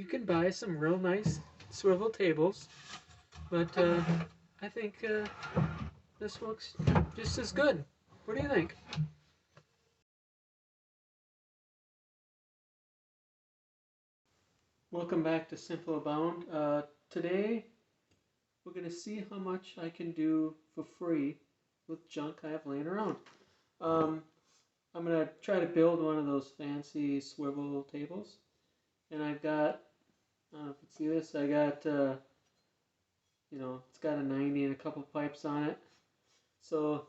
you can buy some real nice swivel tables, but I think this looks just as good. What do you think? Welcome back to Simple Abound. Today we're going to see how much I can do for free with junk I have laying around. I'm going to try to build one of those fancy swivel tables. And I've got, I don't know if you can see this, I got, it's got a 90 and a couple pipes on it. So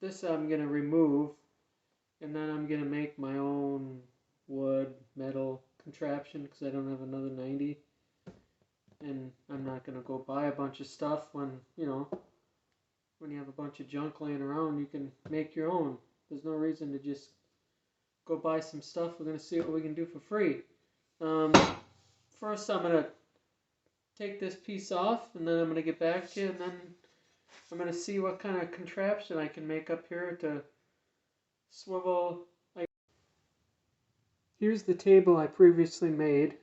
this I'm going to remove, and then I'm going to make my own wood, metal contraption because I don't have another 90. And I'm not going to go buy a bunch of stuff when you have a bunch of junk laying around. You can make your own. There's no reason to just go buy some stuff. We're going to see what we can do for free. First I'm going to take this piece off, and then I'm going to get back to you, and then I'm going to see what kind of contraption I can make up here to swivel. Here's the table I previously made.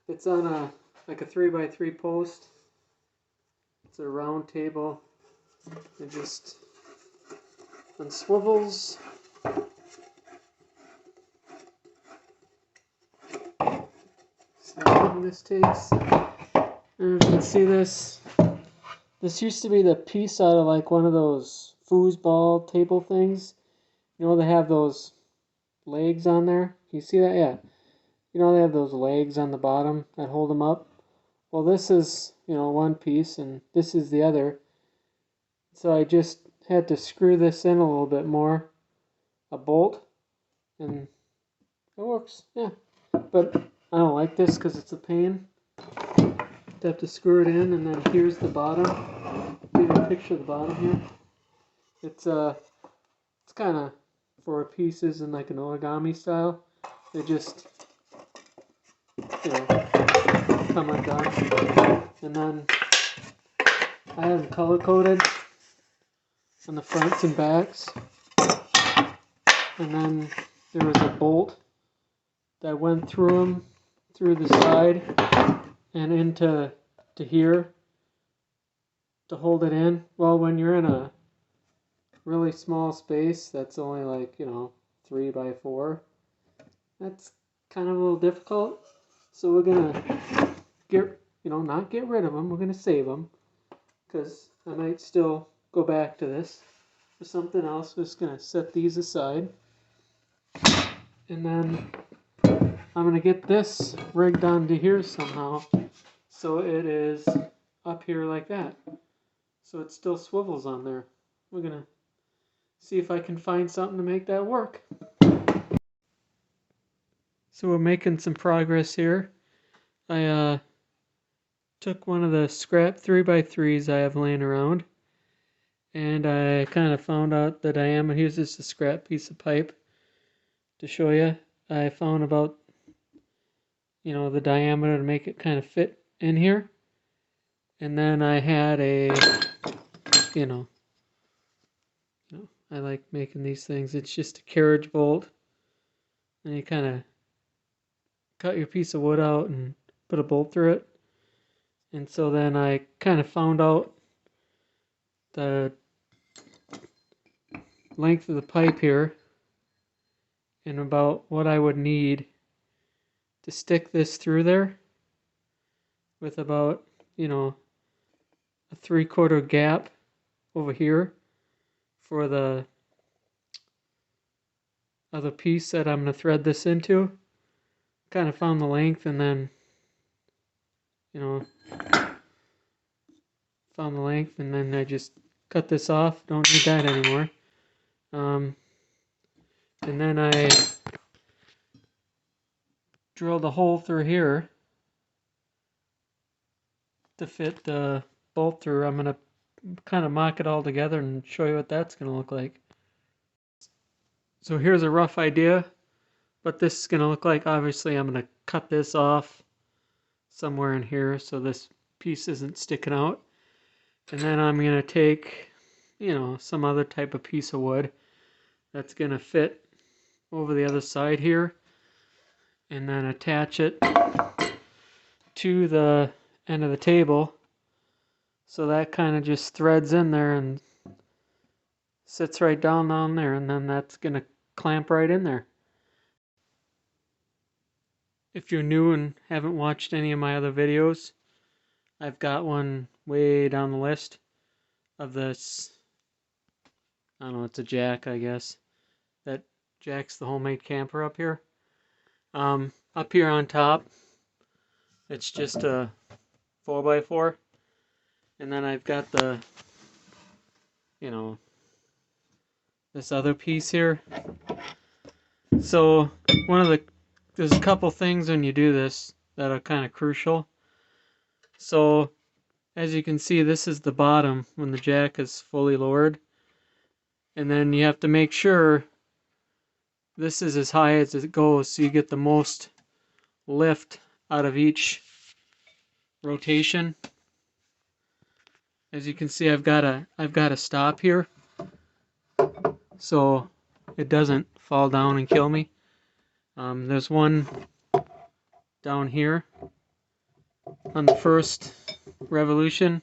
It's on a 3x3 post. It's a round table. It just unswivels. See how long this takes. And you can see this. This used to be the piece out of like one of those foosball table things. You know, they have those legs on there. Can you see that? Yeah. You know, they have those legs on the bottom that hold them up. Well, this is, one piece, and this is the other. So I just had to screw this in a little bit more. A bolt. And it works. Yeah. But I don't like this because it's a pain. You have to screw it in, and then here's the bottom. I'll give you a picture of the bottom here. It's kind of 4 pieces in like an origami style. They just come undone. And then I have them color coded on the fronts and backs. And then there was a bolt that went through them, through the side and into here to hold it in. Well, when you're in a really small space that's only like 3x4, that's kind of a little difficult. So we're gonna not get rid of them. We're gonna save them because I might still go back to this for something else. We're just gonna set these aside, and then I'm gonna get this rigged onto here somehow, so it is up here like that. So it still swivels on there. We're gonna see if I can find something to make that work. So we're making some progress here. I took one of the scrap 3x3s I have laying around, and I kind of found out the diameter. Here's just a scrap piece of pipe to show you. I found about the diameter to make it kind of fit in here. And then I had a I like making these things. It's just a carriage bolt, and you kind of cut your piece of wood out and put a bolt through it. And so then I kind of found out the length of the pipe here and about what I would need to stick this through there with about a 3/4 gap over here for the other piece that I'm going to thread this into. Kind of found the length, and then found the length, and then I just cut this off. Don't need that anymore. And then I drilled a hole through here to fit the bolt through. I'm going to kind of mock it all together and show you what that's going to look like. So here's a rough idea what this is going to look like. Obviously I'm going to cut this off somewhere in here so this piece isn't sticking out. And then I'm going to take some other type of piece of wood that's going to fit over the other side here. and then attach it to the end of the table. So that kind of just threads in there and sits right down there, and then that's going to clamp right in there. If you're new and haven't watched any of my other videos, I've got one way down the list of this, I don't know, it's a jack, I guess, that jacks the homemade camper up here. Up here on top, it's just a 4x4, and then I've got the, this other piece here. So there's a couple things when you do this that are kind of crucial. So as you can see, this is the bottom when the jack is fully lowered, and then you have to make sure this is as high as it goes so you get the most lift out of each rotation. As you can see, I've got a stop here so it doesn't fall down and kill me. There's one down here on the first revolution,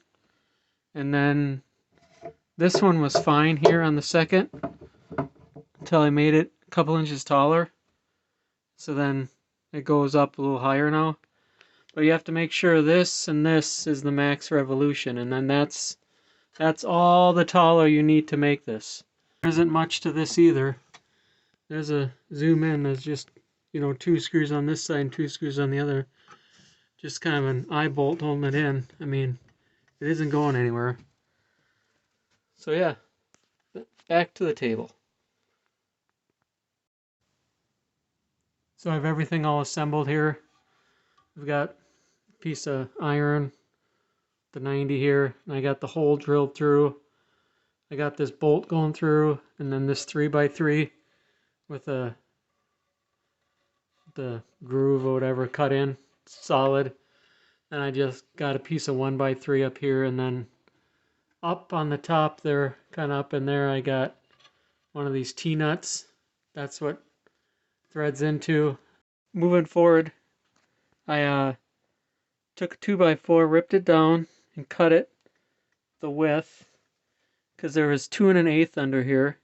and then this one was fine here on the second until I made it a couple inches taller. So then it goes up a little higher now. But you have to make sure this and this is the max revolution, and then that's all the taller you need to make this. There isn't much to this either. There's a zoom in, there's just, 2 screws on this side and 2 screws on the other. Just kind of an eye bolt holding it in. I mean, it isn't going anywhere. So yeah, back to the table. So I have everything all assembled here. We've got a piece of iron, the 90 here, and I got the hole drilled through. I got this bolt going through, and then this 3x3 with the groove or whatever cut in, solid. And I just got a piece of 1x3 up here, and then up on the top there, kind of up in there, I got one of these T-nuts. That's what threads into. Moving forward, I took a 2x4, ripped it down, and cut it the width, because there was 2 1/8 under here.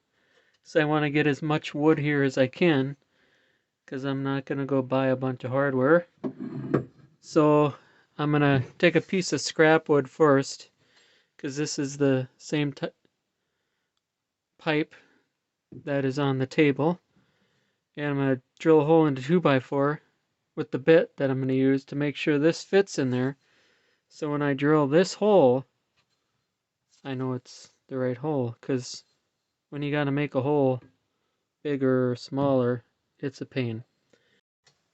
So I want to get as much wood here as I can, because I'm not going to go buy a bunch of hardware. So I'm going to take a piece of scrap wood first, because this is the same pipe that is on the table. And I'm going to drill a hole into 2x4 with the bit that I'm going to use to make sure this fits in there. So when I drill this hole, I know it's the right hole, because when you got to make a hole bigger or smaller, it's a pain.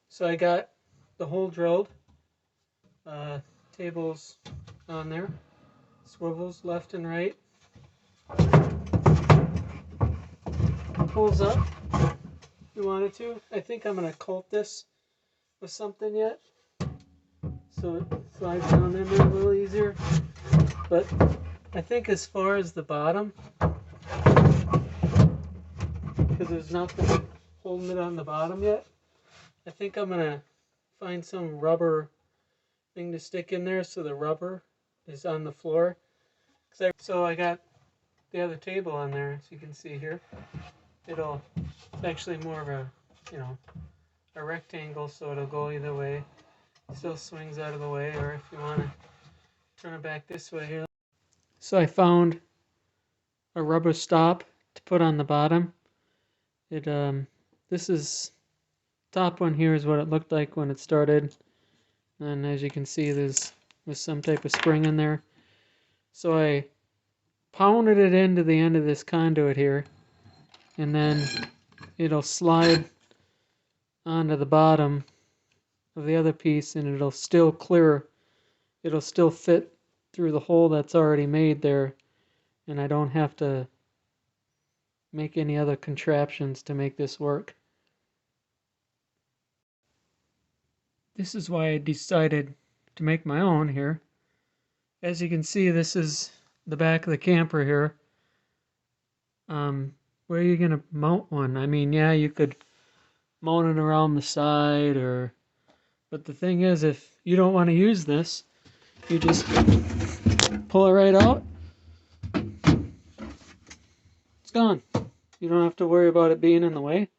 So I got the hole drilled, tables on there, swivels left and right, pulls up if you wanted to. I think I'm going to coat this with something yet, so it slides down in there a little easier. But I think as far as the bottom, because there's nothing holding it on the bottom yet, I think I'm going to find some rubber thing to stick in there so the rubber is on the floor. So I got the other table on there, as you can see here. It's actually more of a, a rectangle, so it'll go either way. It still swings out of the way, or if you want to turn it back this way here. So I found a rubber stop to put on the bottom. This is, top one here is what it looked like when it started. And as you can see, there's some type of spring in there. So I pounded it into the end of this conduit here, and then it'll slide onto the bottom of the other piece, and it'll still fit through the hole that's already made there, and I don't have to make any other contraptions to make this work. This is why I decided to make my own here. As you can see, this is the back of the camper here. Where are you going to mount one? I mean, yeah, you could moaning around the side, or but the thing is, if you don't want to use this, you just pull it right out. It's gone. You don't have to worry about it being in the way.